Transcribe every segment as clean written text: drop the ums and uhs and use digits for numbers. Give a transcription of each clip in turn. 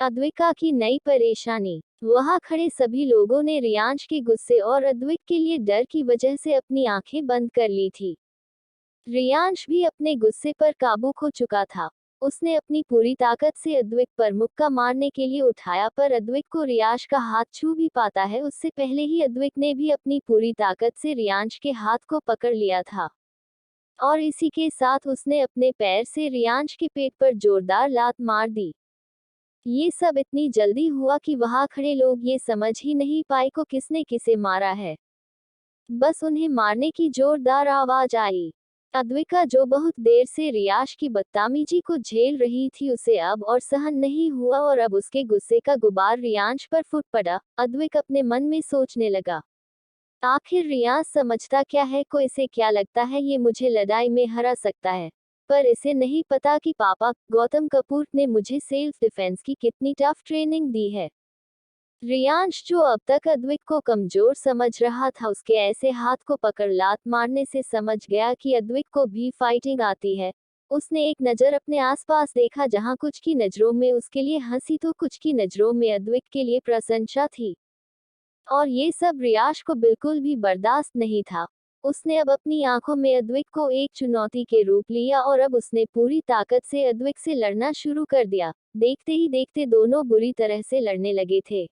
अद्विका की नई परेशानी। वहां खड़े सभी लोगों ने रियांश के गुस्से और अद्विक के लिए डर की वजह से अपनी आंखें बंद कर ली थी। रियांश भी अपने गुस्से पर काबू खो चुका था। उसने अपनी पूरी ताकत से अद्विक पर मुक्का मारने के लिए उठाया, पर अद्विक को रियांश का हाथ छू भी पाता है उससे पहले ही अद्विक ने भी अपनी पूरी ताकत से रियांश के हाथ को पकड़ लिया था। और इसी के साथ उसने अपने पैर से रियांश के पेट पर जोरदार लात मार दी। ये सब इतनी जल्दी हुआ कि वहां खड़े लोग ये समझ ही नहीं पाए को किसने किसे मारा है। बस उन्हें मारने की जोरदार आवाज आई। अद्विका, जो बहुत देर से रियाश की बदतमीजी को झेल रही थी, उसे अब और सहन नहीं हुआ और अब उसके गुस्से का गुबार रियांश पर फूट पड़ा। अद्विक अपने मन में सोचने लगा, आखिर रियाज समझता क्या है, को इसे क्या लगता है ये मुझे लड़ाई में हरा सकता है, पर इसे नहीं पता कि पापा गौतम कपूर ने मुझे सेल्फ डिफेंस की कितनी टफ ट्रेनिंग दी है। रियांश, जो अब तक अद्विक को कमजोर समझ रहा था, उसके ऐसे हाथ को पकड़ लात मारने से समझ गया कि अद्विक को भी फाइटिंग आती है। उसने एक नज़र अपने आसपास देखा, जहां कुछ की नज़रों में उसके लिए हंसी तो कुछ की नज़रों में अद्विक के लिए प्रशंसा थी। और ये सब रियाश को बिल्कुल भी बर्दाश्त नहीं था। उसने अब अपनी आंखों में अद्विक को एक चुनौती के रूप लिया और अब उसने पूरी ताकत से अद्विक से लड़ना शुरू कर दिया। देखते ही देखते दोनों बुरी तरह से लड़ने लगे थे।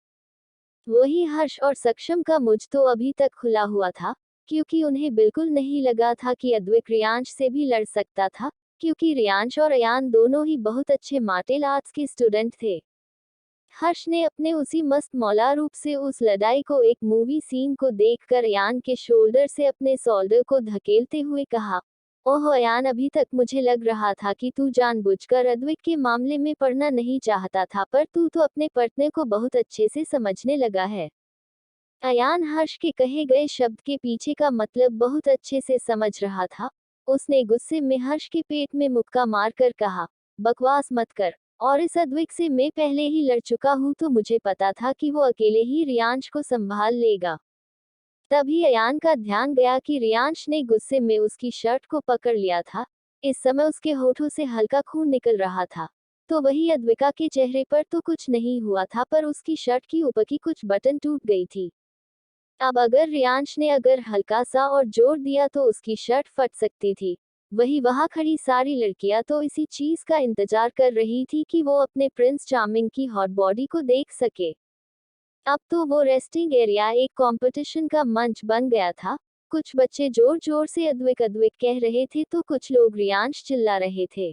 वही हर्ष और सक्षम का मुझ तो अभी तक खुला हुआ था, क्योंकि उन्हें बिल्कुल नहीं लगा था कि अद्विक रियांश से भी लड़ सकता था, क्योंकि रियांश और अयान दोनों ही बहुत अच्छे मार्शल आर्ट्स के स्टूडेंट थे। हर्ष ने अपने उसी मस्त मौला रूप से उस लड़ाई को एक मूवी सीन को देखकर अयान के शोल्डर से अपने शोल्डर को धकेलते हुए कहा, ओह अयान, अभी तक मुझे लग रहा था कि तू जानबूझकर अद्विक के मामले में पड़ना नहीं चाहता था, पर तू तो अपने पार्टनर को बहुत अच्छे से समझने लगा है। अयान हर्ष के कहे गए शब्द के पीछे का मतलब बहुत अच्छे से समझ रहा था। उसने गुस्से में हर्ष के पेट में मुक्का मारकर कहा, बकवास मत कर, और इस अद्विक से मैं पहले ही लड़ चुका हूं, तो मुझे पता था कि वो अकेले ही रियांश को संभाल लेगा। तभी अयान का ध्यान गया कि रियांश ने गुस्से में उसकी शर्ट को पकड़ लिया था। इस समय उसके होठों से हल्का खून निकल रहा था। तो वही अद्विका के चेहरे पर तो कुछ नहीं हुआ था, पर उसकी शर्ट की ऊपर की कुछ बटन टूट गई थी। अब अगर रियांश ने अगर हल्का सा और जोर दिया तो उसकी शर्ट फट सकती थी। वही वहां खड़ी सारी लड़कियां तो इसी चीज का इंतजार कर रही थी कि वो अपने प्रिंस चार्मिंग की हॉट बॉडी को देख सके। अब तो वो रेस्टिंग एरिया एक कंपटीशन का मंच बन गया था। कुछ बच्चे जोर जोर से अद्विक अद्विक कह रहे थे, तो कुछ लोग रियांश चिल्ला रहे थे।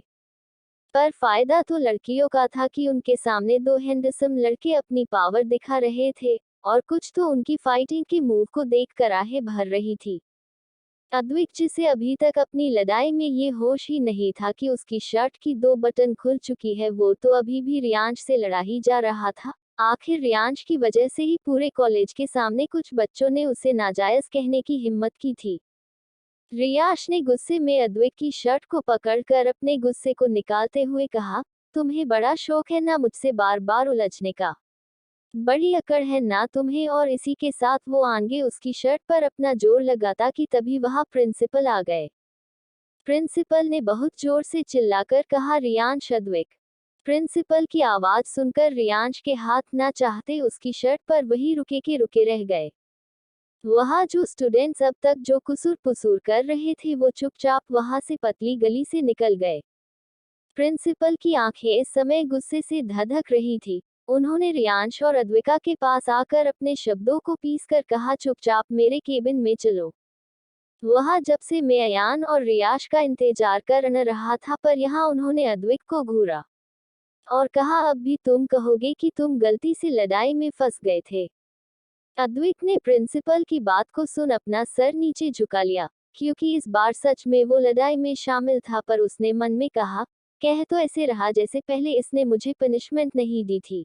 पर फायदा तो लड़कियों का था कि उनके सामने दो हैंडसम लड़के अपनी पावर दिखा रहे थे, और कुछ तो उनकी फाइटिंग के मूव को देखकर आहें भर रही थी। अद्विक, जिसे अभी तक अपनी लड़ाई में ये होश ही नहीं था कि उसकी शर्ट की दो बटन खुल चुकी है, वो तो अभी भी रियांश से लड़ा ही जा रहा था। आखिर रियांश की वजह से ही पूरे कॉलेज के सामने कुछ बच्चों ने उसे नाजायज कहने की हिम्मत की थी। रियाश ने गुस्से में अद्विक की शर्ट को पकड़कर अपने गुस्से को निकालते हुए कहा, तुम्हें बड़ा शौक है ना मुझसे बार बार उलझने का, बड़ी अकड़ है ना तुम्हें। और इसी के साथ वो आगे उसकी शर्ट पर अपना जोर लगाता कि तभी वहां प्रिंसिपल आ गए। प्रिंसिपल ने बहुत जोर से चिल्लाकर कहा, रियांश अद्विक। प्रिंसिपल की आवाज सुनकर रियांश के हाथ ना चाहते उसकी शर्ट पर वही रुके के रुके रह गए। वहां जो स्टूडेंट्स अब तक जो कुसूर पुसूर कर रहे थे, वो चुपचाप वहां से पतली गली से निकल गए। प्रिंसिपल की आंखें इस समय गुस्से से धधक रही थी। उन्होंने रियांश और अद्विका के पास आकर अपने शब्दों को पीसकर कहा, चुपचाप मेरे केबिन में चलो। वहां जब से मैं अयान और रियाश का इंतजार कर न रहा था, पर यहाँ उन्होंने अद्विक को घूरा और कहा, अब भी तुम कहोगे कि तुम गलती से लड़ाई में फंस गए थे। अद्विक ने प्रिंसिपल की बात को सुन अपना सर नीचे झुका लिया, क्योंकि इस बार सच में वो लड़ाई में शामिल था। पर उसने मन में कहा, कह तो ऐसे रहा जैसे पहले इसने मुझे पनिशमेंट नहीं दी थी।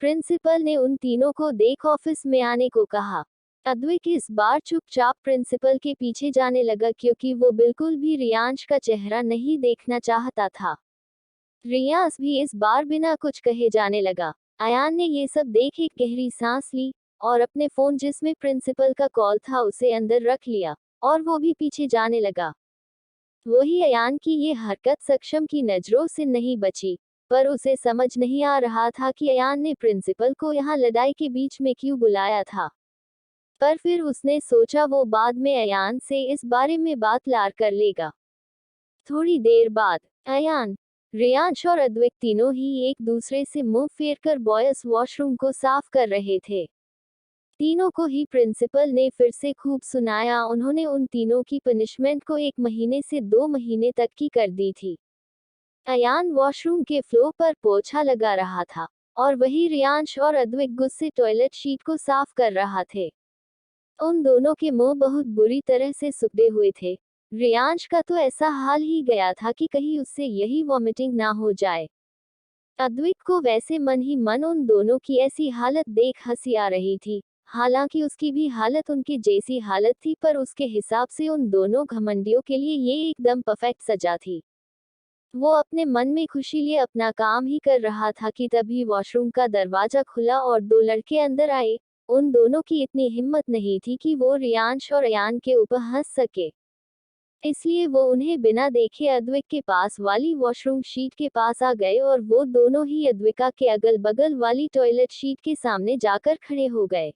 प्रिंसिपल ने उन तीनों को देख ऑफिस में आने को कहा। अद्विक इस बार चुपचाप प्रिंसिपल के पीछे जाने लगा, क्योंकि वो बिल्कुल भी रियांश का चेहरा नहीं देखना चाहता था। रियांश भी इस बार बिना कुछ कहे जाने लगा। अयान ने ये सब देख एक गहरी सांस ली और अपने फोन, जिसमें प्रिंसिपल का कॉल था, उसे अंदर रख लिया और वो भी पीछे जाने लगा। वही अयान की ये हरकत सक्षम की नजरों से नहीं बची। पर उसे समझ नहीं आ रहा था कि अयान ने प्रिंसिपल को यहाँ लड़ाई के बीच में क्यों बुलाया था। पर फिर उसने सोचा वो बाद में अयान से इस बारे में बात लार कर लेगा। थोड़ी देर बाद अयान, रियांश और अद्वैत तीनों ही एक दूसरे से मुंह फेर कर बॉयज वॉशरूम को साफ कर रहे थे। तीनों को ही प्रिंसिपल ने फिर से खूब सुनाया। उन्होंने उन तीनों की पनिशमेंट को 1 महीने से 2 महीने तक की कर दी थी। अयान वॉशरूम के फ्लोर पर पोछा लगा रहा था और वही रियांश और अद्वैत गुस्से टॉयलेट शीट को साफ कर रहा थे। उन दोनों के मुंह बहुत बुरी तरह से सूखे हुए थे। रियांश का तो ऐसा हाल ही गया था कि कहीं उससे यही वॉमिटिंग ना हो जाए। अद्वैत को वैसे मन ही मन उन दोनों की ऐसी हालत देख हंसी आ रही थी। हालांकि उसकी भी हालत उनके जैसी हालत थी, पर उसके हिसाब से उन दोनों घमंडियों के लिए ये एकदम परफेक्ट सजा थी। वो अपने मन में खुशी लिए अपना काम ही कर रहा था कि तभी वॉशरूम का दरवाजा खुला और 2 लड़के अंदर आए। उन दोनों की इतनी हिम्मत नहीं थी कि वो रियांश और अयान के ऊपर हंस सके, इसलिए वो उन्हें बिना देखे अद्वैत के पास वाली वॉशरूम शीट के पास आ गए और वो दोनों ही अद्विका के अगल बगल वाली टॉयलेट शीट के सामने जाकर खड़े हो गए।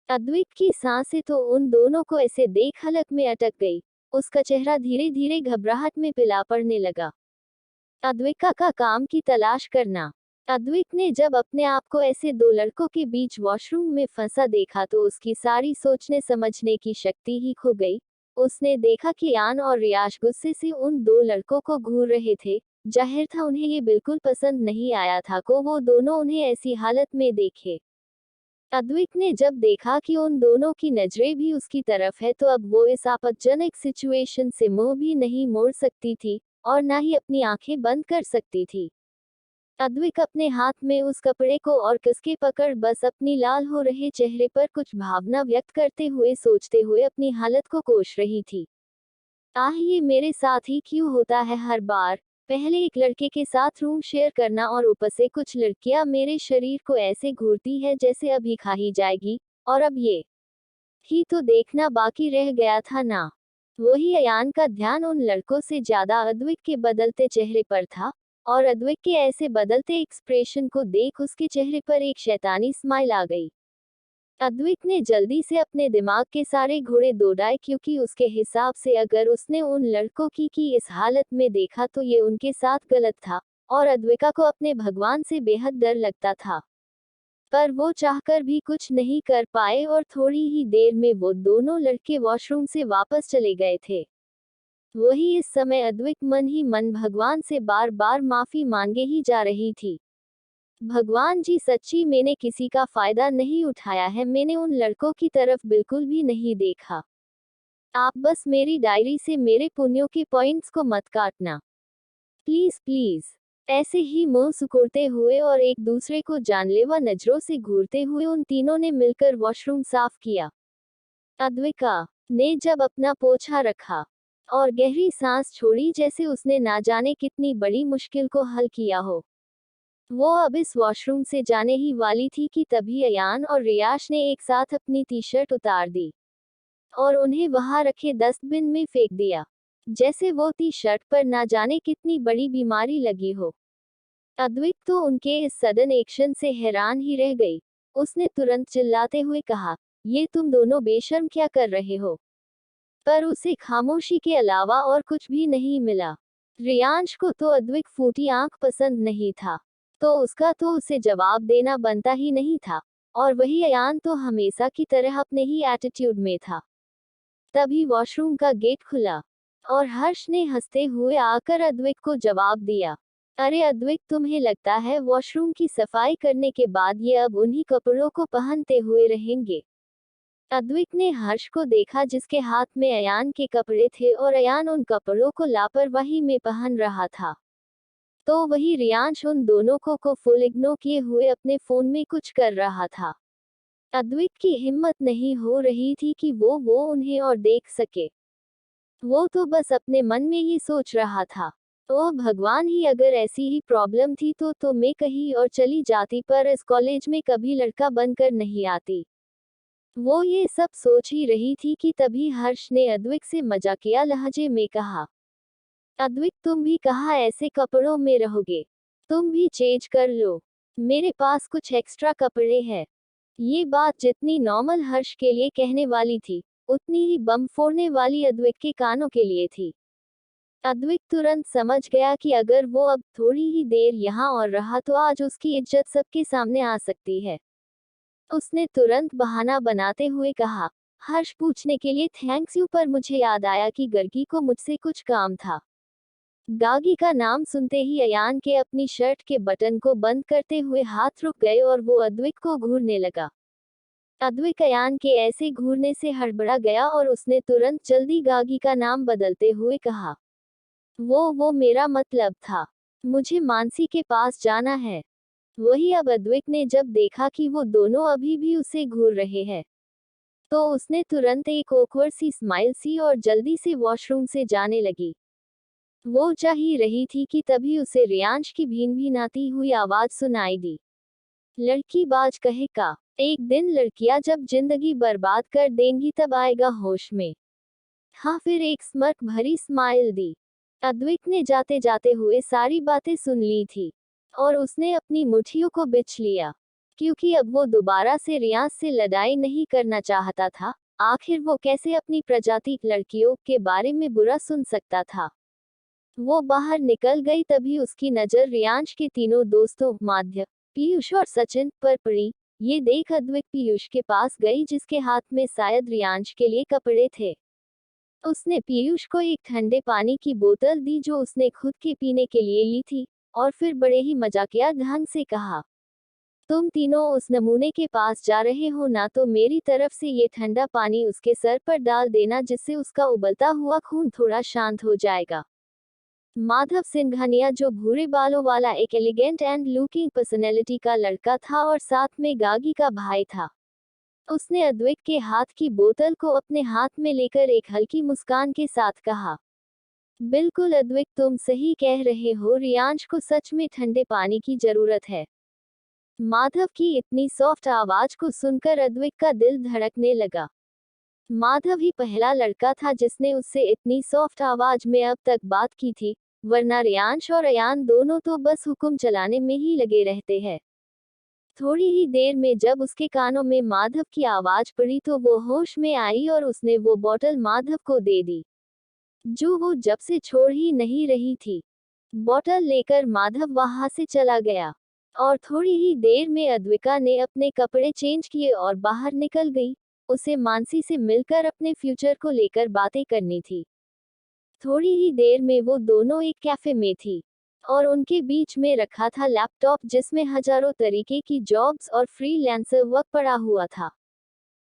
अद्वैत की सांसें तो उन दोनों को ऐसे देख हलक में अटक गई। उसका चेहरा धीरे धीरे घबराहट में पिला पड़ने लगा। अद्विका का काम की तलाश करना। अद्वैत ने जब अपने आप को ऐसे 2 लड़कों के बीच वॉशरूम में फंसा देखा तो उसकी सारी सोचने समझने की शक्ति ही खो गई। उसने देखा कि अयान और रियाश गुस्से से उन 2 लड़कों को घूर रहे थे। जाहिर था उन्हें ये बिल्कुल पसंद नहीं आया था को वो दोनों उन्हें ऐसी हालत में देखे। अद्वैत ने जब देखा कि उन दोनों की नजरें भी उसकी तरफ है तो अब वो इस आपत्तिजनक सिचुएशन से मुंह भी नहीं मोड़ सकती थी और ना ही अपनी आंखें बंद कर सकती थी। अद्वैत अपने हाथ में उस कपड़े को और कसके पकड़ बस अपनी लाल हो रहे चेहरे पर कुछ भावना व्यक्त करते हुए सोचते हुए अपनी हालत को कोस रही थी। ये मेरे साथ ही क्यों होता है हर बार। पहले एक लड़के के साथ रूम शेयर करना और ऊपर से कुछ लड़कियां मेरे शरीर को ऐसे घूरती है जैसे अभी खा ही जाएगी, और अब ये ही तो देखना बाकी रह गया था ना। वही अयान का ध्यान उन लड़कों से ज्यादा अद्वैत के बदलते चेहरे पर था और अद्वैत के ऐसे बदलते एक्सप्रेशन को देख उसके चेहरे पर एक शैतानी स्माइल आ गई। अद्वैत ने जल्दी से अपने दिमाग के सारे घोड़े दौड़ाए क्योंकि उसके हिसाब से अगर उसने उन लड़कों की इस हालत में देखा तो ये उनके साथ गलत था और अद्वैका को अपने भगवान से बेहद डर लगता था। पर वो चाहकर भी कुछ नहीं कर पाए और थोड़ी ही देर में वो दोनों लड़के वॉशरूम से वापस चले गए थे। वही इस समय अद्वैत मन ही मन भगवान से बार बार माफी मांगे ही जा रही थी। भगवान जी, सच्ची मैंने किसी का फायदा नहीं उठाया है, मैंने उन लड़कों की तरफ बिल्कुल भी नहीं देखा। आप बस मेरी डायरी से मेरे पुण्यों के पॉइंट्स को मत काटना, प्लीज प्लीज। ऐसे ही मुंह सुकुड़ते हुए और एक दूसरे को जानलेवा नजरों से घूरते हुए उन तीनों ने मिलकर वॉशरूम साफ किया। अद्विका ने जब अपना पोछा रखा और गहरी सांस छोड़ी जैसे उसने ना जाने कितनी बड़ी मुश्किल को हल किया हो। वो अब इस वॉशरूम से जाने ही वाली थी कि तभी अयान और रियाश ने एक साथ अपनी टी शर्ट उतार दी और उन्हें वहां रखे डस्टबिन में फेंक दिया, जैसे वो टी शर्ट पर ना जाने कितनी बड़ी बीमारी लगी हो। अद्वैत तो उनके इस सडन एक्शन से हैरान ही रह गई। उसने तुरंत चिल्लाते हुए कहा, ये तुम दोनों बेशर्म क्या कर रहे हो। पर उसे खामोशी के अलावा और कुछ भी नहीं मिला। रियांश को तो अद्वैत फूटी आंख पसंद नहीं था, तो उसका तो उसे जवाब देना बनता ही नहीं था, और वही अयान तो हमेशा की तरह अपने ही एटीट्यूड में था। तभी वॉशरूम का गेट खुला और हर्ष ने हंसते हुए आकर अद्वैत को जवाब दिया, अरे अद्वैत, तुम्हें लगता है वॉशरूम की सफाई करने के बाद ये अब उन्हीं कपड़ों को पहनते हुए रहेंगे। अद्वैत ने हर्ष को देखा जिसके हाथ में अयान के कपड़े थे और अयान उन कपड़ों को लापरवाही में पहन रहा था। तो वही रियांश उन दोनों को फुल इग्नोर किए हुए अपने फोन में कुछ कर रहा था। अद्वैत की हिम्मत नहीं हो रही थी कि वो उन्हें और देख सके। वो तो बस अपने मन में ही सोच रहा था, तो भगवान ही, अगर ऐसी ही प्रॉब्लम थी तो मैं कहीं और चली जाती, पर इस कॉलेज में कभी लड़का बनकर नहीं आती। वो ये सब सोच ही रही थी कि तभी हर्ष ने अद्वैत से मजाकिया लहजे में कहा, अद्वैत, तुम भी कहाँ ऐसे कपड़ों में रहोगे। तुम भी चेंज कर लो, मेरे पास कुछ एक्स्ट्रा कपड़े हैं। ये बात जितनी नॉर्मल हर्ष के लिए कहने वाली थी, उतनी ही बम फोड़ने वाली अद्वैत के कानों के लिए थी। अद्वैत तुरंत समझ गया कि अगर वो अब थोड़ी ही देर यहाँ और रहा तो आज उसकी इज्जत सबके सामने आ सकती है। उसने तुरंत बहाना बनाते हुए कहा, हर्ष पूछने के लिए थैंक्स यू, पर मुझे याद आया कि गर्गी को मुझसे कुछ काम था। गागी का नाम सुनते ही अयान के अपनी शर्ट के बटन को बंद करते हुए हाथ रुक गए और वो अद्वैत को घूरने लगा। अद्वैत अयान के ऐसे घूरने से हड़बड़ा गया और उसने तुरंत जल्दी गागी का नाम बदलते हुए कहा, वो मेरा मतलब था, मुझे मानसी के पास जाना है। वही अब अद्वैत ने जब देखा कि वो दोनों अभी भी उसे घूर रहे हैं, तो उसने तुरंत एक ऑकवर्ड सी स्माइल सी और जल्दी से वॉशरूम से जाने लगी। वो जा ही रही थी कि तभी उसे रियांश की भीन भीनाती हुई आवाज सुनाई दी। लड़की बाज कहे का, एक दिन लड़कियां जब जिंदगी बर्बाद कर देंगी तब आएगा होश में। हाँ, फिर एक स्मर्क भरी स्माइल दी। अद्वैत ने जाते जाते हुए सारी बातें सुन ली थी और उसने अपनी मुट्ठियों को बिछ लिया, क्योंकि अब वो दोबारा से रियांश से लड़ाई नहीं करना चाहता था। आखिर वो कैसे अपनी प्रजाति लड़कियों के बारे में बुरा सुन सकता था। वो बाहर निकल गई तभी उसकी नजर रियांश के तीनों दोस्तों माध्य, पीयूष और सचिन पर पड़ी। ये देख अद्वैत पीयूष के पास गई, जिसके हाथ में शायद रियांश के लिए कपड़े थे। उसने पीयूष को एक ठंडे पानी की बोतल दी जो उसने खुद के पीने के लिए ली थी, और फिर बड़े ही मजाकिया ढंग से कहा, तुम तीनों उस नमूने के पास जा रहे हो ना, तो मेरी तरफ से ये ठंडा पानी उसके सर पर डाल देना, जिससे उसका उबलता हुआ खून थोड़ा शांत हो जाएगा। माधव सिंघानिया, जो भूरे बालों वाला एक एलिगेंट एंड लुकिंग पर्सनैलिटी का लड़का था और साथ में गागी का भाई था, उसने अद्वैत के हाथ की बोतल को अपने हाथ में लेकर एक हल्की मुस्कान के साथ कहा, बिल्कुल अद्वैत, तुम सही कह रहे हो, रियांश को सच में ठंडे पानी की जरूरत है। माधव की इतनी सॉफ्ट आवाज को सुनकर अद्वैत का दिल धड़कने लगा। माधव ही पहला लड़का था जिसने उससे इतनी सॉफ्ट आवाज में अब तक बात की थी, वरना रियांश और अयान दोनों तो बस हुक्म चलाने में ही लगे रहते हैं। थोड़ी ही देर में जब उसके कानों में माधव की आवाज पड़ी तो वो होश में आई और उसने वो बोतल माधव को दे दी, जो वो जब से छोड़ ही नहीं रही थी। बोतल लेकर माधव वहां से चला गया और थोड़ी ही देर में अद्विका ने अपने कपड़े चेंज किए और बाहर निकल गई। उसे मानसी से मिलकर अपने फ्यूचर को लेकर बातें करनी थी। थोड़ी ही देर में वो दोनों एक कैफे में थी और उनके बीच में रखा था लैपटॉप, जिसमें हजारों तरीके की जॉब्स और फ्रीलांसर वर्क पड़ा हुआ था।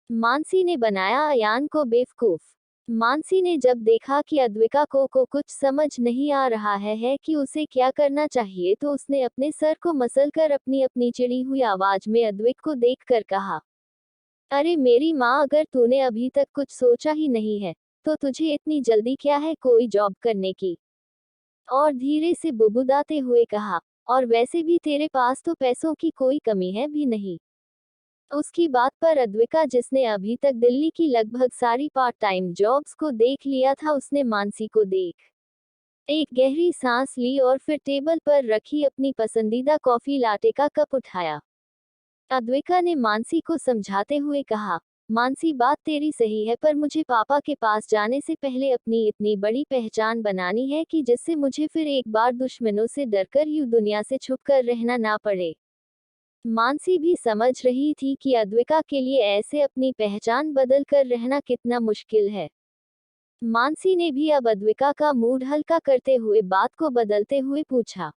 मानसी ने बनाया अयान को बेवकूफ। मानसी ने जब देखा कि अद्विका को कुछ समझ नहीं आ रहा है कि उसे क्या करना चाहिए, तो उसने अपने सर को मसलकर अपनी अपनी चिड़ी हुई आवाज में अद्विक को देखकर कहा, अरे मेरी माँ, अगर तूने अभी तक कुछ सोचा ही नहीं है तो तुझे इतनी जल्दी क्या है कोई जॉब करने की। और धीरे से बुबुदाते हुए कहा, और वैसे भी तेरे पास तो पैसों की कोई कमी है भी नहीं। उसकी बात पर अद्विका, जिसने अभी तक दिल्ली की लगभग सारी पार्ट टाइम जॉब्स को देख लिया था, उसने मानसी को देख एक गहरी सांस ली और फिर टेबल पर रखी अपनी पसंदीदा कॉफी लाटे का कप उठाया। अद्विका ने मानसी को समझाते हुए कहा, मानसी, बात तेरी सही है, पर मुझे पापा के पास जाने से पहले अपनी इतनी बड़ी पहचान बनानी है कि जिससे मुझे फिर एक बार दुश्मनों से डरकर यूं दुनिया से छुपकर रहना ना पड़े। मानसी भी समझ रही थी कि अद्विका के लिए ऐसे अपनी पहचान बदल कर रहना कितना मुश्किल है। मानसी ने भी अब अद्विका का मूड हल्का करते हुए बात को बदलते हुए पूछा,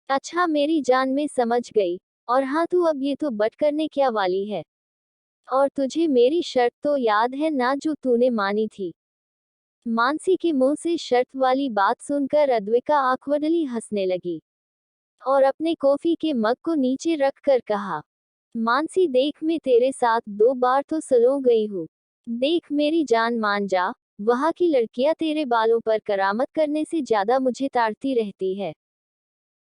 अच्छा मेरी जान, में समझ गई। और हाँ, तू अब ये तो बट करने क्या वाली है? और तुझे मेरी शर्त तो याद है ना जो तूने मानी थी? मानसी के मुंह से शर्त वाली बात सुनकर अद्विका आक्वर्डली हंसने लगी और अपने कॉफी के मग को नीचे रख कर कहा, मानसी देख, मैं तेरे साथ 2 बार तो सलो गई हूँ। देख मेरी जान, मान जा, वहाँ की लड़कियां तेरे बालों पर करामत करने से ज्यादा मुझे ताड़ती रहती है।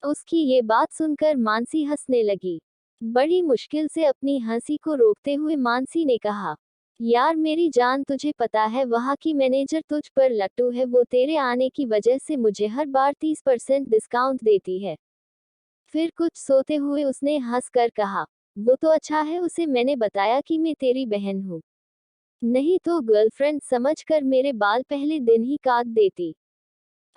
उसकी ये बात सुनकर मानसी हंसने लगी। बड़ी मुश्किल से अपनी हंसी को रोकते हुए मानसी ने कहा, यार मेरी जान, तुझे पता है वहाँ की मैनेजर तुझ पर लट्टू है, वो तेरे आने की वजह से मुझे हर बार 30% डिस्काउंट देती है। फिर कुछ सोते हुए उसने हंसकर कहा, वो तो अच्छा है, उसे मैंने बताया कि मैं तेरी बहन हूँ। नहीं तो गर्लफ्रेंड समझकर मेरे बाल पहले दिन ही काट देती।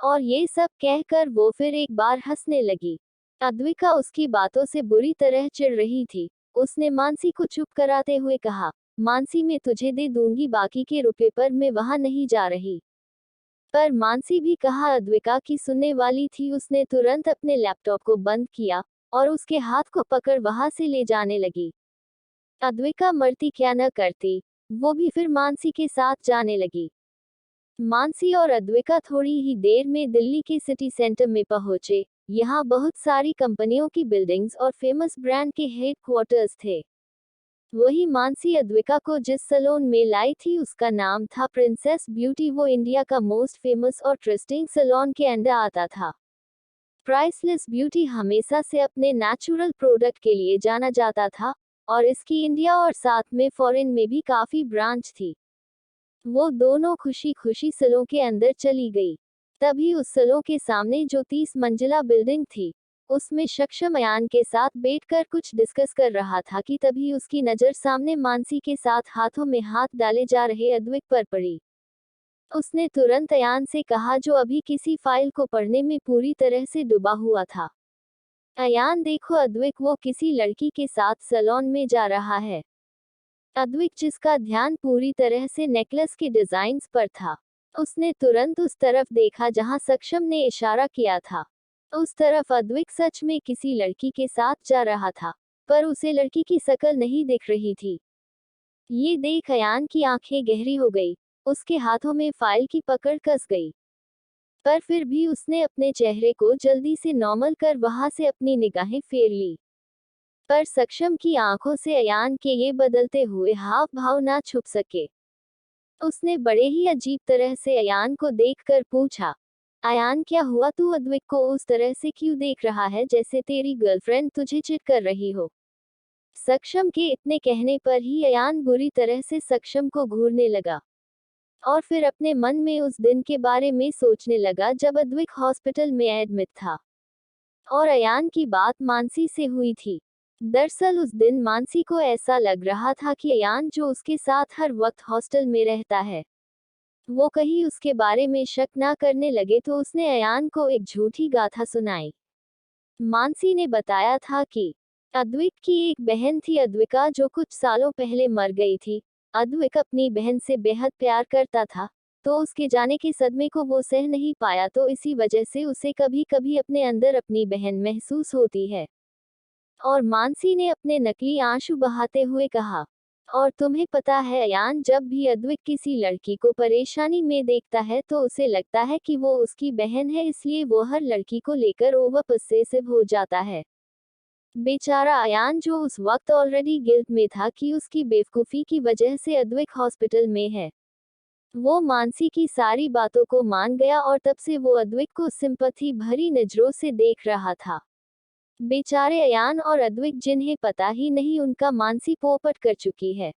और ये सब कहकर वो फिर एक बार हंसने लगी। अद्विका उसकी बातों से बुरी तरह चिढ़ रही थी। उसने मानसी को चुप कराते हुए कहा, मानसी मैं तुझे दे दूंगी बाकी के रुपए पर मैं वहां नहीं जा रही। पर मानसी भी कहा अद्विका की सुनने वाली थी। उसने तुरंत अपने लैपटॉप को बंद किया और उसके हाथ को पकड़ वहां से ले जाने लगी। अद्विका मरती क्या न करती, वो भी फिर मानसी के साथ जाने लगी। मानसी और अद्विका थोड़ी ही देर में दिल्ली के सिटी सेंटर में पहुंचे। यहाँ बहुत सारी कंपनियों की बिल्डिंग्स और फेमस ब्रांड के हेडक्वार्टर्स थे। वही मानसी अद्विका को जिस सैलून में लाई थी उसका नाम था प्रिंसेस ब्यूटी। वो इंडिया का मोस्ट फेमस और ट्रस्टिंग सैलून के अंडर आता था। प्राइसलेस ब्यूटी हमेशा से अपने नेचुरल प्रोडक्ट के लिए जाना जाता था और इसकी इंडिया और साथ में फॉरेन में भी काफी ब्रांच थी। वो दोनों खुशी खुशी सैलून के अंदर चली गई। तभी उस सैलून के सामने जो 30 मंजिला बिल्डिंग थी, उसमें सक्षम अयान के साथ बैठकर कुछ डिस्कस कर रहा था कि तभी उसकी नजर सामने मानसी के साथ हाथों में हाथ डाले जा रहे अद्विक पर पड़ी। उसने तुरंत अयान से कहा जो अभी किसी फाइल को पढ़ने में पूरी तरह से डूबा हुआ था, अयान देखो अद्विक वो किसी लड़की के साथ सैलून में जा रहा है। अद्विक जिसका ध्यान पूरी तरह से नेकलेस के डिजाइन्स पर था, उसने तुरंत उस तरफ देखा जहां सक्षम ने इशारा किया था। उस तरफ अद्विक सच में किसी लड़की के साथ जा रहा था, पर उसे लड़की की शक्ल नहीं दिख रही थी। ये देख अयान की आंखें गहरी हो गई। उसके हाथों में फाइल की पकड़ कस गई, पर फिर भी उसने अपने चेहरे को जल्दी से नॉर्मल कर वहां से अपनी निगाहें फेर ली। पर सक्षम की आंखों से अयान के ये बदलते हुए हाव भाव ना छुप सके। उसने बड़े ही अजीब तरह से अयान को देखकर पूछा, अयान क्या हुआ, तू अद्विक को उस तरह से क्यों देख रहा है जैसे तेरी गर्लफ्रेंड तुझे चिट कर रही हो। सक्षम के इतने कहने पर ही अयान बुरी तरह से सक्षम को घूरने लगा और फिर अपने मन में उस दिन के बारे में सोचने लगा जब अद्विक हॉस्पिटल में एडमिट था और अयान की बात मानसी से हुई थी। दरअसल उस दिन मानसी को ऐसा लग रहा था कि अयान जो उसके साथ हर वक्त हॉस्टल में रहता है, वो कहीं उसके बारे में शक ना करने लगे, तो उसने अयान को एक झूठी गाथा सुनाई। मानसी ने बताया था कि अद्विक की एक बहन थी अद्विका, जो कुछ सालों पहले मर गई थी। अद्विक अपनी बहन से बेहद प्यार करता था, तो उसके जाने के सदमे को वो सह नहीं पाया, तो इसी वजह से उसे कभी कभी अपने अंदर अपनी बहन महसूस होती है। और मानसी ने अपने नकली आंसू बहाते हुए कहा, और तुम्हें पता है अयान, जब भी अद्विक किसी लड़की को परेशानी में देखता है तो उसे लगता है कि वो उसकी बहन है, इसलिए वो हर लड़की को लेकर ओवर पसेसिव हो जाता है। बेचारा अयान जो उस वक्त ऑलरेडी गिल्ट में था कि उसकी बेवकूफ़ी की वजह से अद्विक हॉस्पिटल में है, वो मानसी की सारी बातों को मान गया और तब से वो अद्विक को सिंपैथी भरी नजरों से देख रहा था। बेचारे अयान और अद्विक, जिन्हें पता ही नहीं उनका मानसी पोपट कर चुकी है।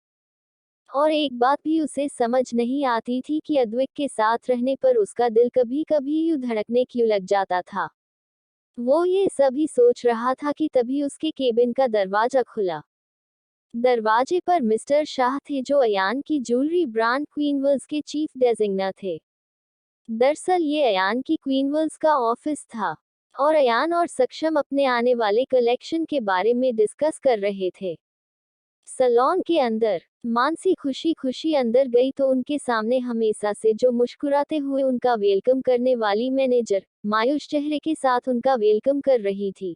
और एक बात भी उसे समझ नहीं आती थी कि अद्विक के साथ रहने पर उसका दिल कभी कभी यूं धड़कने क्यों लग जाता था। वो ये सभी सोच रहा था कि तभी उसके केबिन का दरवाजा खुला। दरवाजे पर मिस्टर शाह थे, जो अयान की ज्वेलरी ब्रांड क्वीनवर्ल्स के चीफ डेजिग्नर थे। दरअसल ये अयान की क्वीनवर्ल्स का ऑफिस था और अयान और सक्षम अपने आने वाले कलेक्शन के बारे में डिस्कस कर रहे थे। सैलून के अंदर मानसी खुशी खुशी अंदर गई तो उनके सामने हमेशा से जो मुस्कुराते हुए उनका वेलकम करने वाली मैनेजर मायूस चेहरे के साथ उनका वेलकम कर रही थी।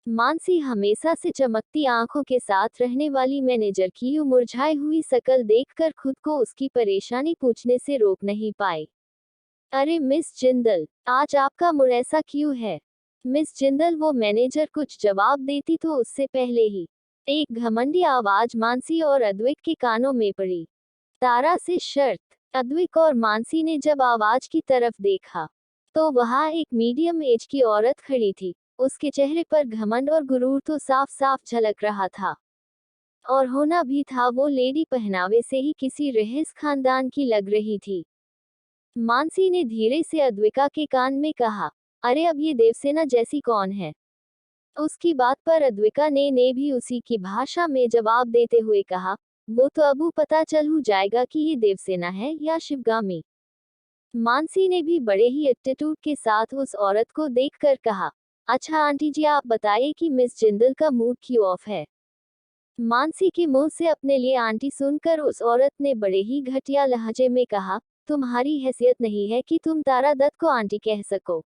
मानसी हमेशा से चमकती आंखों के साथ रहने वाली मैनेजर की यूं मुरझाई हुई शक्ल देखकर खुद को उसकी परेशानी पूछने से रोक नहीं पाई। अरे मिस जिंदल, आज आपका मूड ऐसा क्यों है। मिस जिंदल, वो मैनेजर कुछ जवाब देती तो उससे पहले ही एक घमंडी आवाज मानसी और अद्विक के कानों में पड़ी। तारा से शर्त। अद्विक और मानसी ने जब आवाज की तरफ देखा तो वहां एक मीडियम एज की औरत खड़ी थी। उसके चेहरे पर घमंड और गुरूर तो साफ साफ झलक रहा था, और होना भी था। वो लेडी पहनावे से ही किसी रईस खानदान की लग रही थी। मानसी ने धीरे से अद्विका के कान में कहा, अरे अब ये देवसेना जैसी कौन है। उसकी बात पर अद्विका ने भी उसी की भाषा में जवाब देते हुए कहा, वो तो अब पता चल हो जाएगा कि ये देवसेना है या शिवगामी। मानसी ने भी बड़े ही एटीट्यूड के साथ उस औरत को देखकर कहा, अच्छा आंटी जी आप बताइए कि मिस जिंदल का मूड क्यों ऑफ है। मानसी के मुंह से अपने लिए आंटी सुनकर उस औरत ने बड़े ही घटिया लहजे में कहा, तुम्हारी हैसियत नहीं है कि तुम तारा दत्त को आंटी कह सको।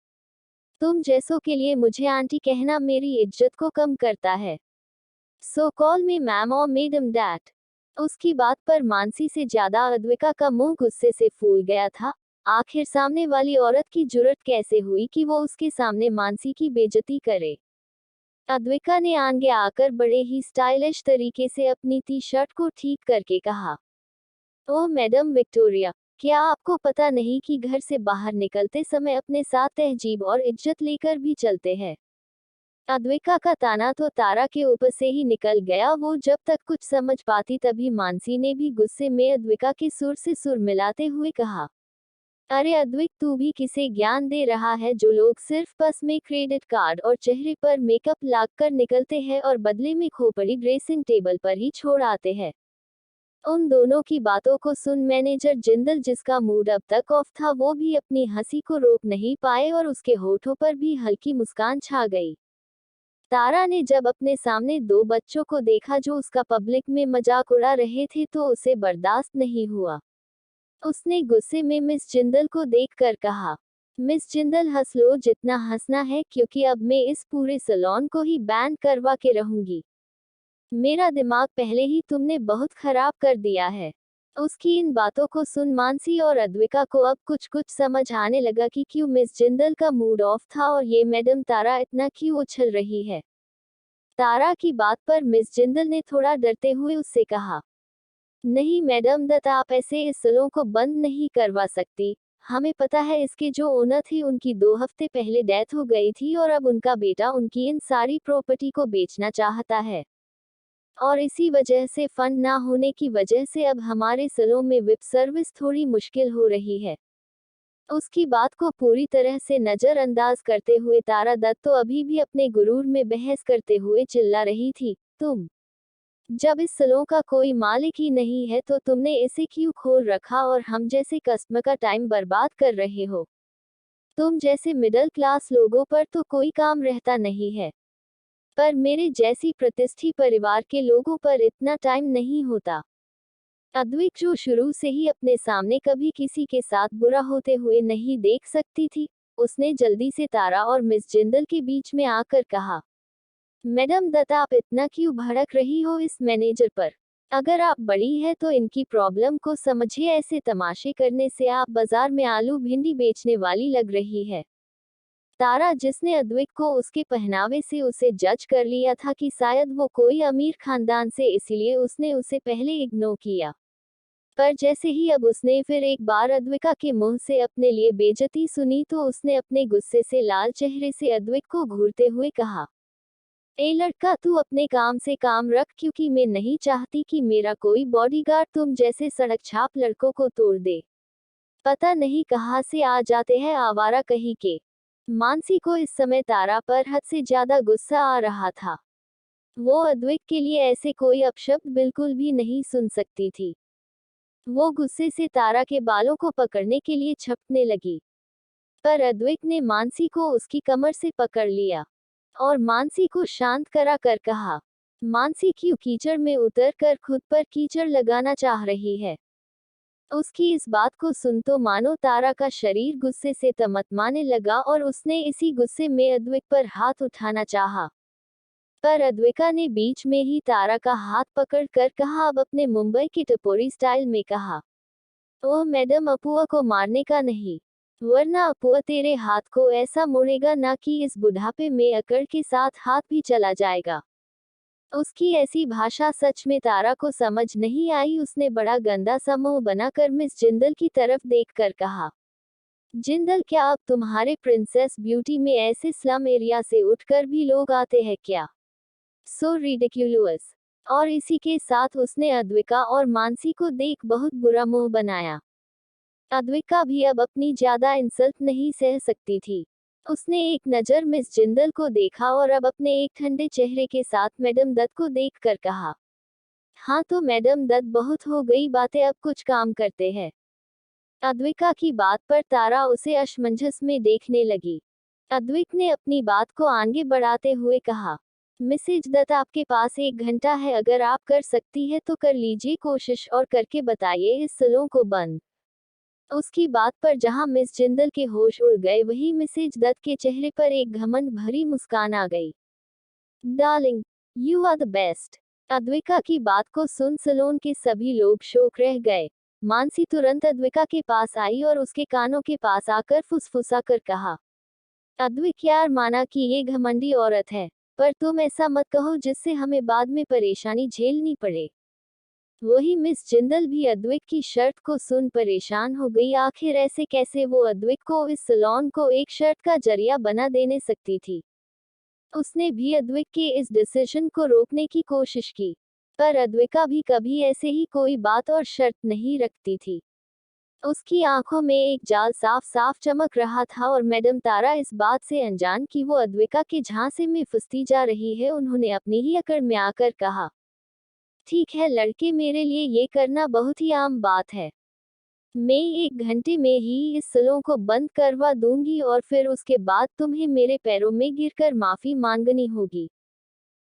तुम जैसों के लिए मुझे आंटी कहना मेरी इज्जत को कम करता है। सो कॉल मी मैम और मेडम डैट। उसकी बात पर मानसी से ज्यादा अद्विका का मुंह गुस्से से फूल गया था। आखिर सामने वाली औरत की जुर्रत कैसे हुई कि वो उसके सामने मानसी की बेइज्जती करे। अद्विका ने आगे आकर बड़े ही स्टाइलिश तरीके से अपनी टी शर्ट को ठीक करके कहा, ओह मैडम विक्टोरिया, क्या आपको पता नहीं कि घर से बाहर निकलते समय अपने साथ तहजीब और इज्जत लेकर भी चलते हैं। अद्विका का ताना तो तारा के ऊपर से ही निकल गया। वो जब तक कुछ समझ पाती तभी मानसी ने भी गुस्से में अद्विका के सुर से सुर मिलाते हुए कहा, अरे अद्विक तू भी किसे ज्ञान दे रहा है। जो लोग सिर्फ बस में क्रेडिट कार्ड और चेहरे पर मेकअप लगाकर निकलते हैं और बदले में खोपड़ी ड्रेसिंग टेबल पर ही छोड़ आते हैं। उन दोनों की बातों को सुन मैनेजर जिंदल, जिसका मूड अब तक ऑफ था, वो भी अपनी हंसी को रोक नहीं पाए और उसके होठों पर भी हल्की मुस्कान छा गई। तारा ने जब अपने सामने दो बच्चों को देखा जो उसका पब्लिक में मजाक उड़ा रहे थे तो उसे बर्दाश्त नहीं हुआ। उसने गुस्से में मिस जिंदल को देखकर कहा, मिस जिंदल हंस लो जितना हंसना है, क्योंकि अब मैं इस पूरे सैलून को ही बैन करवा के रहूंगी। मेरा दिमाग पहले ही तुमने बहुत खराब कर दिया है। उसकी इन बातों को सुन मानसी और अद्विका को अब कुछ कुछ समझ आने लगा कि क्यों मिस जिंदल का मूड ऑफ था और ये मैडम तारा इतना क्यों उछल रही है। तारा की बात पर मिस जिंदल ने थोड़ा डरते हुए उससे कहा, नहीं मैडम दत्त, आप ऐसे इस सैलून को बंद नहीं करवा सकती। हमें पता है इसके जो ओनर थे उनकी 2 हफ्ते पहले डेथ हो गई थी और अब उनका बेटा उनकी इन सारी प्रॉपर्टी को बेचना चाहता है। और इसी वजह से फंड ना होने की वजह से अब हमारे सैलून में विप सर्विस थोड़ी मुश्किल हो रही है। उसकी बात को पूरी तरह से नजरअंदाज करते हुए तारा दत्त तो अभी भी अपने गुरूर में बहस करते हुए चिल्ला रही थी, तुम जब इस सैलून का कोई मालिक ही नहीं है तो तुमने इसे क्यों खोल रखा और हम जैसे कस्टमर का टाइम बर्बाद कर रहे हो। तुम जैसे मिडिल क्लास लोगों पर तो कोई काम रहता नहीं है, पर मेरे जैसी प्रतिष्ठित परिवार के लोगों पर इतना टाइम नहीं होता। अद्विक, जो शुरू से ही अपने सामने कभी किसी के साथ बुरा होते हुए नहीं देख सकती थी, उसने जल्दी से तारा और मिस जिंदल के बीच में आकर कहा, मैडम दत्त आप इतना क्यों भड़क रही हो इस मैनेजर पर। अगर आप बड़ी है तो इनकी प्रॉब्लम को समझिए, ऐसे तमाशे करने से आप बाजार में आलू भिंडी बेचने वाली लग रही है। तारा, जिसने अद्विक को उसके पहनावे से उसे जज कर लिया था कि शायद वो कोई अमीर खानदान से, इसीलिए उसने उसे पहले इग्नोर किया, पर जैसे ही अब उसने फिर एक बार अद्विका के मुंह से अपने लिए बेइज्जती सुनी तो उसने अपने गुस्से से लाल चेहरे से अद्विक को घूरते हुए कहा, ए लड़का, तू अपने काम से काम रख, क्योंकि मैं नहीं चाहती कि मेरा कोई बॉडीगार्ड तुम जैसे सड़क छाप लड़कों को तोड़ दे। पता नहीं कहाँ से आ जाते हैं आवारा कहीं के। मानसी को इस समय तारा पर हद से ज्यादा गुस्सा आ रहा था। वो अद्विक के लिए ऐसे कोई अपशब्द बिल्कुल भी नहीं सुन सकती थी। वो गुस्से से तारा के बालों को पकड़ने के लिए झपटने लगी, पर अद्विक ने मानसी को उसकी कमर से पकड़ लिया और मानसी को शांत करा कर कहा, मानसी क्यों कीचड़ में उतर कर खुद पर कीचड़ लगाना चाह रही है। उसकी इस बात को सुन तो मानो तारा का शरीर गुस्से से तमतमाने लगा और उसने इसी गुस्से में अद्विक पर हाथ उठाना चाहा, पर अद्विका ने बीच में ही तारा का हाथ पकड़ कर कहा, अब अपने मुंबई की टपोरी स्टाइल में कहा, ओह मैडम, अपुआ को मारने का नहीं, वरना अपुआ तेरे हाथ को ऐसा मोड़ेगा ना कि इस बुढ़ापे में अकड़ के साथ हाथ भी चला जाएगा। उसकी ऐसी भाषा सच में तारा को समझ नहीं आई। उसने बड़ा गंदा सा मुंह बनाकर मिस जिंदल की तरफ देखकर कहा, जिंदल, क्या अब तुम्हारे प्रिंसेस ब्यूटी में ऐसे स्लम एरिया से उठकर भी लोग आते हैं क्या। सो रिडिक्यूलस। और इसी के साथ उसने अद्विका और मानसी को देख बहुत बुरा मुंह बनाया। अद्विका भी अब अपनी ज्यादा इंसल्ट नहीं सह सकती थी। उसने एक नज़र मिस जिंदल को देखा और अब अपने एक ठंडे चेहरे के साथ मैडम दत्त को देखकर कहा, हाँ तो मैडम दत्त, बहुत हो गई बातें, अब कुछ काम करते हैं। अद्विका की बात पर तारा उसे असमंजस में देखने लगी। अद्विक ने अपनी बात को आगे बढ़ाते हुए कहा, मिसेज दत्त, आपके पास 1 घंटा है, अगर आप कर सकती है तो कर लीजिए कोशिश और करके बताइए इस सलों को बंद। उसकी बात पर जहां मिस जिंदल के होश उड़ गए, वहीं मिसेज दत्त के चेहरे पर एक घमंड भरी मुस्कान आ गई। Darling, you are the best. Advika की बात को सुन सलोन के सभी लोग शौक रह गए। मानसी तुरंत अद्विका के पास आई और उसके कानों के पास आकर फुसफुसा कर कहा, अद्विक यार, माना कि ये घमंडी औरत है, पर तुम ऐसा मत कहो जिससे हमें बाद में परेशानी झेलनी पड़े। वही मिस जिंदल भी अद्विक की शर्त को सुन परेशान हो गई। आखिर ऐसे कैसे वो अद्विक को इस सलोन को एक शर्त का जरिया बना देने सकती थी। उसने भी अद्विक के इस डिसीजन को रोकने की कोशिश की, पर अद्विका भी कभी ऐसे ही कोई बात और शर्त नहीं रखती थी। उसकी आंखों में एक जाल साफ साफ चमक रहा था और मैडम तारा इस बात से अनजान कि वो अद्विका के झांसे में फंसती जा रही है। उन्होंने अपनी ही अकड़ में आकर कहा, ठीक है लड़के, मेरे लिए ये करना बहुत ही आम बात है। मैं 1 घंटे में ही इस सलों को बंद करवा दूंगी और फिर उसके बाद तुम्हें मेरे पैरों में गिरकर माफी मांगनी होगी।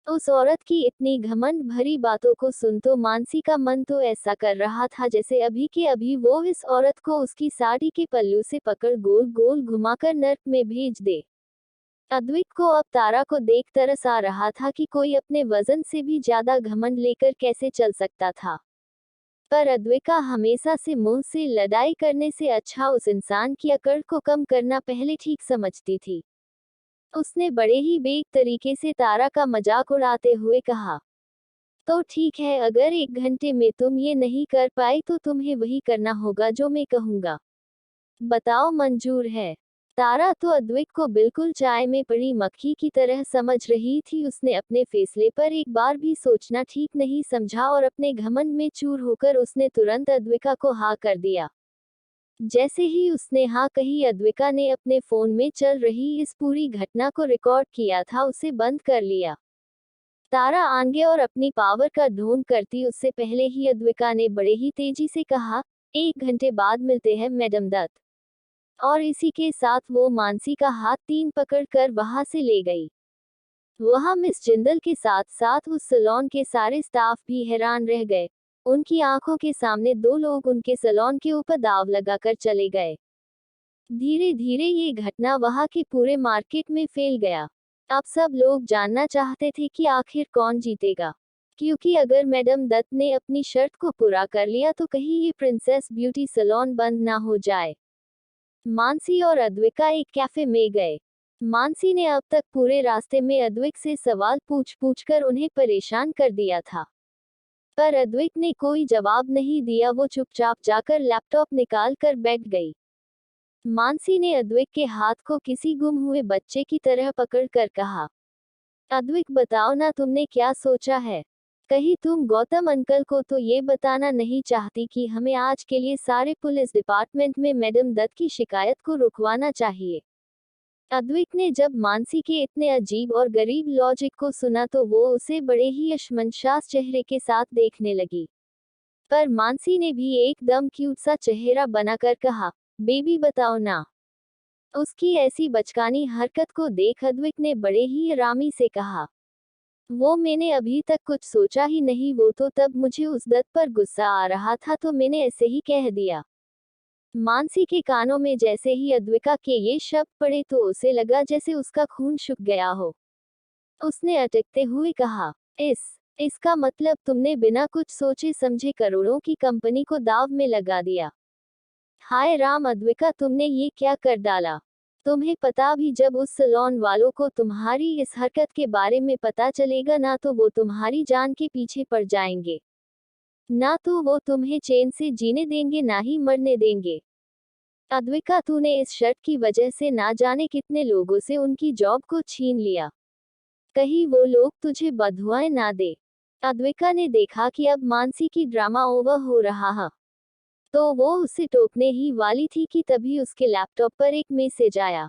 उस औरत की इतनी घमंड भरी बातों को सुन तो मानसी का मन तो ऐसा कर रहा था जैसे अभी के अभी वो इस औरत को उसकी साड़ी के पल्लू से पकड़ गोल गोल घुमाकर नर्क में भेज दे। अद्विक को अब तारा को देख तरस आ रहा था कि कोई अपने वजन से भी ज्यादा घमंड लेकर कैसे चल सकता था। पर अद्विका हमेशा से मुंह से लड़ाई करने से अच्छा उस इंसान की अकड़ को कम करना पहले ठीक समझती थी। उसने बड़े ही बेक तरीके से तारा का मजाक उड़ाते हुए कहा, तो ठीक है, अगर 1 घंटे में तुम ये नहीं कर पाई तो तुम्हें वही करना होगा जो मैं कहूंगा। बताओ, मंजूर है? तारा तो अद्विक को बिल्कुल चाय में पड़ी मक्खी की तरह समझ रही थी। उसने अपने फैसले पर एक बार भी सोचना ठीक नहीं समझा और अपने घमंड में चूर होकर उसने तुरंत अद्विका को हाँ कर दिया। जैसे ही उसने हाँ कही, अद्विका ने अपने फोन में चल रही इस पूरी घटना को रिकॉर्ड किया था उसे बंद कर लिया। तारा आगे और अपनी पावर का ढोंग करती उससे पहले ही अद्विका ने बड़े ही तेजी से कहा, 1 घंटे बाद मिलते हैं मैडम दत्त। और इसी के साथ वो मानसी का हाथ 3 पकड़कर वहां से ले गई। वहां मिस जिंदल के साथ साथ उस सैलून के सारे स्टाफ भी हैरान रह गए। उनकी आंखों के सामने 2 लोग उनके सैलून के ऊपर दाव लगाकर चले गए। धीरे धीरे ये घटना वहां के पूरे मार्केट में फैल गया। अब सब लोग जानना चाहते थे कि आखिर कौन जीतेगा, क्योंकि अगर मैडम दत्त ने अपनी शर्त को पूरा कर लिया तो कहीं ये प्रिंसेस ब्यूटी सैलून बंद ना हो जाए। मानसी और अद्विका एक कैफे में गए। मानसी ने अब तक पूरे रास्ते में अद्विक से सवाल पूछ कर उन्हें परेशान कर दिया था, पर अद्विक ने कोई जवाब नहीं दिया। वो चुपचाप जाकर लैपटॉप निकाल कर बैठ गई। मानसी ने अद्विक के हाथ को किसी गुम हुए बच्चे की तरह पकड़ कर कहा, अद्विक बताओ ना, तुमने क्या सोचा है? कहीं तुम गौतम अंकल को तो ये बताना नहीं चाहती कि हमें आज के लिए सारे पुलिस डिपार्टमेंट में मैडम दत्त की शिकायत को रुकवाना चाहिए? अद्विक ने जब मानसी के इतने अजीब और गरीब लॉजिक को सुना तो वो उसे बड़े ही अशमंशास चेहरे के साथ देखने लगी। पर मानसी ने भी एकदम क्यूट सा चेहरा बनाकर कहा, बेबी बताओ ना। उसकी ऐसी बचकानी हरकत को देख अद्विक ने बड़े ही आरामी से कहा, वो मैंने अभी तक कुछ सोचा ही नहीं, वो तो तब मुझे उस दत्त पर गुस्सा आ रहा था तो मैंने ऐसे ही कह दिया। मानसी के कानों में जैसे ही अद्विका के ये शब्द पड़े तो उसे लगा जैसे उसका खून सूख गया हो। उसने अटकते हुए कहा, इसका मतलब तुमने बिना कुछ सोचे समझे करोड़ों की कंपनी को दाव में लगा दिया। हाय राम अद्विका, तुमने ये क्या कर डाला? तुम्हें पता भी, जब उस सैलून वालों को तुम्हारी इस हरकत के बारे में पता चलेगा ना तो वो तुम्हारी जान के पीछे पड़ जाएंगे। ना तो वो तुम्हें चैन से जीने देंगे ना ही मरने देंगे। अद्विका, तूने इस शर्त की वजह से ना जाने कितने लोगों से उनकी जॉब को छीन लिया। कहीं वो लोग तुझे बददुआएं ना दे। अद्विका ने देखा कि अब मानसी की ड्रामा ओवर हो रहा है, तो वो उसे टोकने ही वाली थी कि तभी उसके लैपटॉप पर एक मैसेज आया।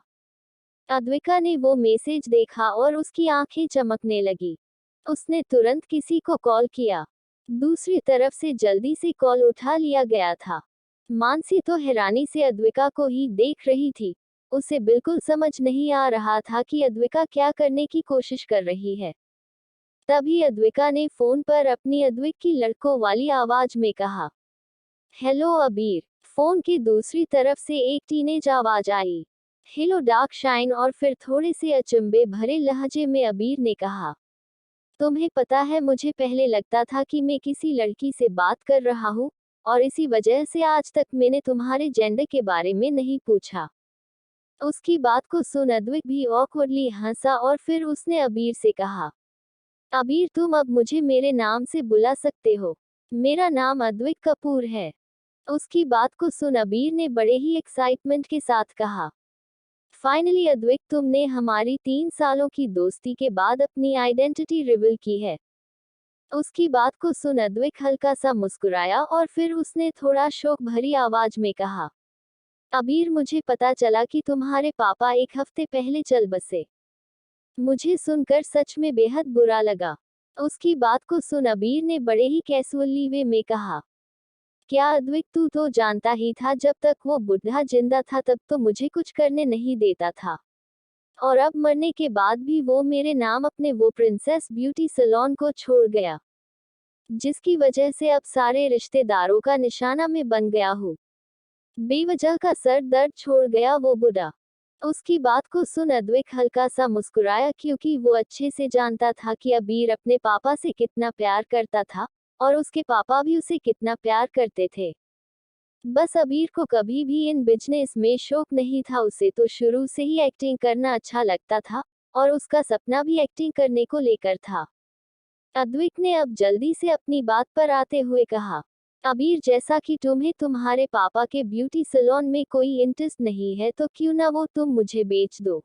अद्विका ने वो मैसेज देखा और उसकी आंखें चमकने लगी। उसने तुरंत किसी को कॉल किया। दूसरी तरफ से जल्दी से कॉल उठा लिया गया था। मानसी तो हैरानी से अद्विका को ही देख रही थी। उसे बिल्कुल समझ नहीं आ रहा था कि अद्विका क्या करने की कोशिश कर रही है। तभी अद्विका ने फोन पर अपनी अद्विक की लड़कों वाली आवाज में कहा, हेलो अबीर। फोन की दूसरी तरफ से एक टीनेज आवाज आई, हेलो डार्क शाइन। और फिर थोड़े से अचंभे भरे लहजे में अबीर ने कहा, तुम्हें पता है मुझे पहले लगता था कि मैं किसी लड़की से बात कर रहा हूँ, और इसी वजह से आज तक मैंने तुम्हारे जेंडर के बारे में नहीं पूछा। उसकी बात को सुन अद्विक भी ऑकवर्डली हंसा और फिर उसने अबीर से कहा, अबीर तुम अब मुझे मेरे नाम से बुला सकते हो। मेरा नाम अद्विक कपूर है। उसकी बात को सुन अबीर ने बड़े ही एक्साइटमेंट के साथ कहा, फाइनली अद्विक तुमने हमारी 3 सालों की दोस्ती के बाद अपनी आइडेंटिटी रिवील की है। उसकी बात को सुन अद्विक हल्का सा मुस्कुराया और फिर उसने थोड़ा शोक भरी आवाज में कहा, अबीर मुझे पता चला कि तुम्हारे पापा 1 हफ्ते पहले चल बसे। मुझे सुनकर सच में बेहद बुरा लगा। उसकी बात को सुन अबीर ने बड़े ही कैजुअली वे में कहा, क्या अद्विक तू तो जानता ही था जब तक वो बुढ़ा जिंदा था तब तो मुझे कुछ करने नहीं देता था, और अब मरने के बाद भी वो मेरे नाम अपने वो प्रिंसेस ब्यूटी सैलून को छोड़ गया, जिसकी वजह से अब सारे रिश्तेदारों का निशाना मैं बन गया हूँ। बेवजह का सर दर्द छोड़ गया वो बुढ़ा। उसकी बात को सुन अद्विक हल्का सा मुस्कुराया क्योंकि वो अच्छे से जानता था कि अबीर अपने पापा से कितना प्यार करता था और उसके पापा भी उसे कितना प्यार करते थे। बस अबीर को कभी भी इन बिजनेस में शौक नहीं था। उसे तो शुरू से ही एक्टिंग करना अच्छा लगता था और उसका सपना भी एक्टिंग करने को लेकर था। अद्विक ने अब जल्दी से अपनी बात पर आते हुए कहा, अबीर जैसा कि तुम्हें तुम्हारे पापा के ब्यूटी सैलून में कोई इंटरेस्ट नहीं है तो क्यों ना वो तुम मुझे बेच दो,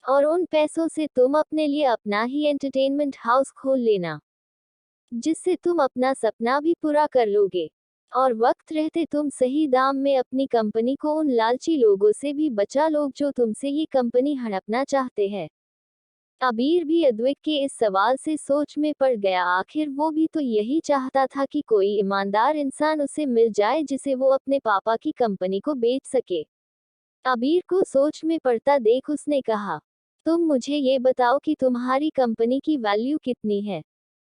और उन पैसों से तुम अपने लिए अपना ही एंटरटेनमेंट हाउस खोल लेना, जिससे तुम अपना सपना भी पूरा कर लोगे, और वक्त रहते तुम सही दाम में अपनी कंपनी को उन लालची लोगों से भी बचा लो जो तुमसे ये कंपनी हड़पना चाहते हैं। अबीर भी अद्विक के इस सवाल से सोच में पड़ गया। आखिर वो भी तो यही चाहता था कि कोई ईमानदार इंसान उसे मिल जाए जिसे वो अपने पापा की कंपनी को बेच सके। अबीर को सोच में पड़ता देख उसने कहा, तुम मुझे ये बताओ कि तुम्हारी कंपनी की वैल्यू कितनी है।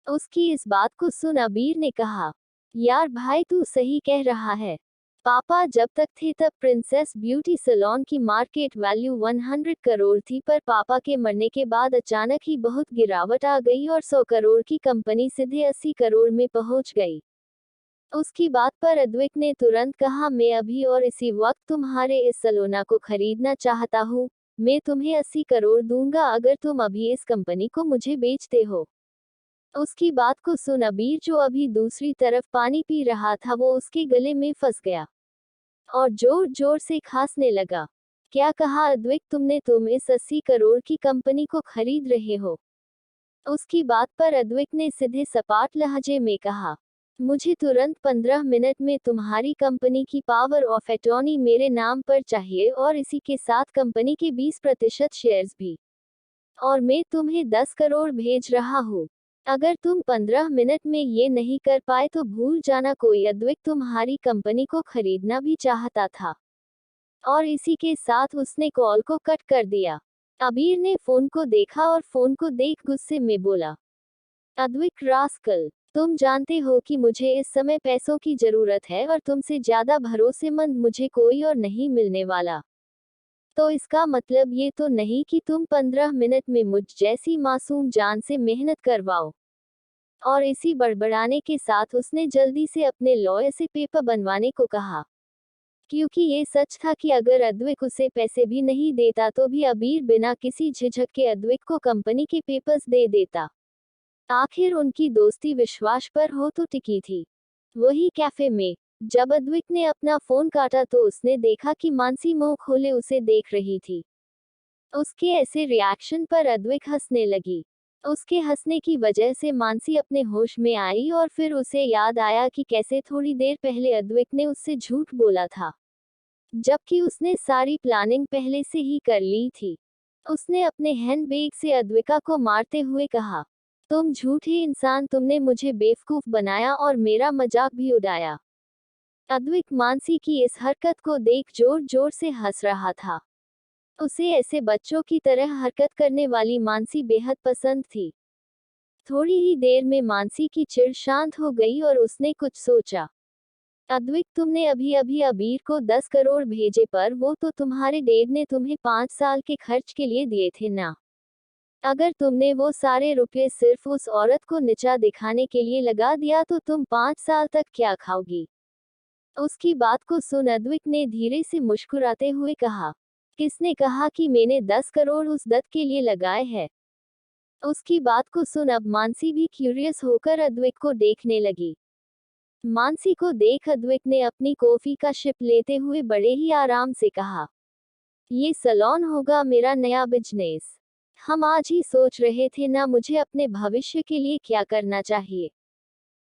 उसकी इस बात को सुन अबीर ने कहा, यार भाई तू सही कह रहा है। पापा जब तक थे तब प्रिंसेस ब्यूटी सैलून की मार्केट वैल्यू 100 करोड़ थी, पर पापा के मरने के बाद अचानक ही बहुत गिरावट आ गई और 100 करोड़ की कंपनी सीधे 80 करोड़ में पहुंच गई। उसकी बात पर अद्विक ने तुरंत कहा, मैं अभी और इसी वक्त तुम्हारे इस सैलून को खरीदना चाहता हूँ। मैं तुम्हें 80 करोड़ दूंगा अगर तुम अभी इस कंपनी को मुझे बेचते हो। उसकी बात को सुन अबीर जो अभी दूसरी तरफ पानी पी रहा था वो उसके गले में फंस गया और जोर जोर से खांसने लगा। क्या कहा अद्विक तुमने? तुम इस 80 करोड़ की कंपनी को खरीद रहे हो? उसकी बात पर अद्विक ने सीधे सपाट लहजे में कहा, मुझे तुरंत 15 मिनट में तुम्हारी कंपनी की पावर ऑफ अटॉर्नी मेरे नाम पर चाहिए और इसी के साथ कंपनी के 20% शेयर्स भी। और मैं तुम्हें 10 करोड़ भेज रहा हूँ। अगर तुम 15 मिनट में ये नहीं कर पाए तो भूल जाना कोई अद्विक तुम्हारी कंपनी को खरीदना भी चाहता था। और इसी के साथ उसने कॉल को कट कर दिया। अबीर ने फोन को देखा और फोन को देख गुस्से में बोला, अद्विक रास्कल, तुम जानते हो कि मुझे इस समय पैसों की जरूरत है और तुमसे ज्यादा भरोसेमंद मुझे कोई और नहीं मिलने वाला। तो इसका मतलब ये तो नहीं कि तुम 15 मिनट में मुझ जैसी मासूम जान से मेहनत करवाओ। और इसी बड़बड़ाने के साथ उसने जल्दी से अपने लॉयर से पेपर बनवाने को कहा, क्योंकि ये सच था कि अगर अद्विक उसे पैसे भी नहीं देता तो भी अबीर बिना किसी झिझक के अद्विक को कंपनी के पेपर्स दे देता। आखिर उनकी दोस्ती विश्वास पर हो तो टिकी थी। वही कैफे में जब अद्विक ने अपना फोन काटा तो उसने देखा कि मानसी मुंह खोले उसे देख रही थी। उसके ऐसे रिएक्शन पर अद्विक हंसने लगी। उसके हंसने की वजह से मानसी अपने होश में आई और फिर उसे याद आया कि कैसे थोड़ी देर पहले अद्विक ने उससे झूठ बोला था, जबकि उसने सारी प्लानिंग पहले से ही कर ली थी। उसने अपने हैंडबैग से अद्विका को मारते हुए कहा, तुम झूठे इंसान, तुमने मुझे बेवकूफ बनाया और मेरा मजाक भी उड़ाया। अद्विक मानसी की इस हरकत को देख जोर जोर से हंस रहा था। उसे ऐसे बच्चों की तरह हरकत करने वाली मानसी बेहद पसंद थी। थोड़ी ही देर में मानसी की चिढ़ शांत हो गई और उसने कुछ सोचा। अद्विक, तुमने अभी अभी अबीर को 10 करोड़ भेजे, पर वो तो तुम्हारे डैड ने तुम्हें 5 साल के खर्च के लिए दिए थे ना। अगर तुमने वो सारे रुपए सिर्फ उस औरत को नीचा दिखाने के लिए लगा दिया तो तुम 5 साल तक क्या खाओगी? उसकी बात को सुन अद्विक ने धीरे से मुस्कुराते हुए कहा, किसने कहा कि मैंने 10 करोड़ उस दत्त के लिए लगाए हैं? उसकी बात को सुन अब मानसी भी क्यूरियस होकर अद्विक को देखने लगी। मानसी को देख अद्विक ने अपनी कॉफी का सिप लेते हुए बड़े ही आराम से कहा, ये सैलून होगा मेरा नया बिजनेस। हम आज ही सोच रहे थे ना मुझे अपने भविष्य के लिए क्या करना चाहिए।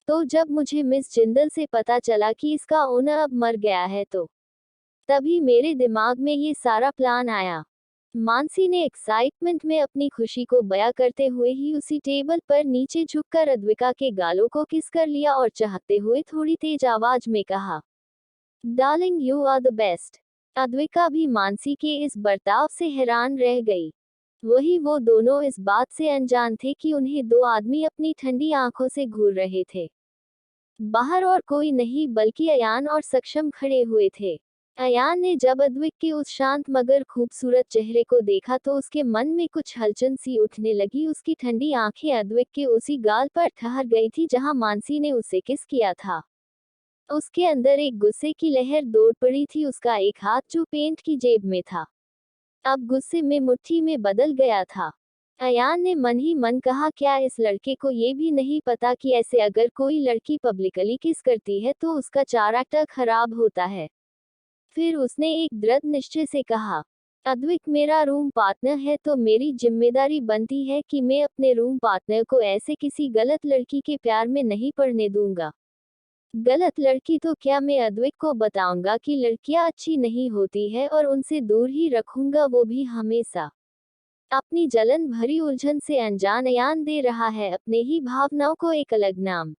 तो जब मुझे मिस जिंदल से पता चला कि इसका ओनर अब मर गया है तो तभी मेरे दिमाग में ये सारा प्लान आया। मानसी ने एक्साइटमेंट में अपनी खुशी को बयां करते हुए ही उसी टेबल पर नीचे झुककर अद्विका के गालों को किस कर लिया और चाहते हुए थोड़ी तेज आवाज में कहा, darling you are the best. Advika भी मानसी के इस बर्ताव से हैरान रह गई। वही वो दोनों इस बात से अनजान थे कि उन्हें दो आदमी अपनी ठंडी आंखों से घूर रहे थे। बाहर और कोई नहीं बल्कि अयान और सक्षम खड़े हुए थे। अयान ने जब अद्विक के उस शांत मगर खूबसूरत चेहरे को देखा तो उसके मन में कुछ हलचल सी उठने लगी। उसकी ठंडी आंखें अद्विक के उसी गाल पर ठहर गई थी जहां मानसी ने उसे किस किया था। उसके अंदर एक गुस्से की लहर दौड़ पड़ी थी। उसका एक हाथ जो पेंट की जेब में था अब गुस्से में मुट्ठी में बदल गया था। अयान ने मन ही मन कहा, क्या इस लड़के को ये भी नहीं पता कि ऐसे अगर कोई लड़की पब्लिकली किस करती है तो उसका कैरेक्टर खराब होता है। फिर उसने एक दृढ़ निश्चय से कहा, अद्विक मेरा रूम पार्टनर है तो मेरी जिम्मेदारी बनती है कि मैं अपने रूम पार्टनर को ऐसे किसी गलत लड़की के प्यार में नहीं पड़ने दूंगा। गलत लड़की तो क्या, मैं अद्विक को बताऊंगा कि लड़कियां अच्छी नहीं होती है और उनसे दूर ही रखूंगा, वो भी हमेशा। अपनी जलन भरी उलझन से अनजान अयान दे रहा है अपने ही भावनाओं को एक अलग नाम।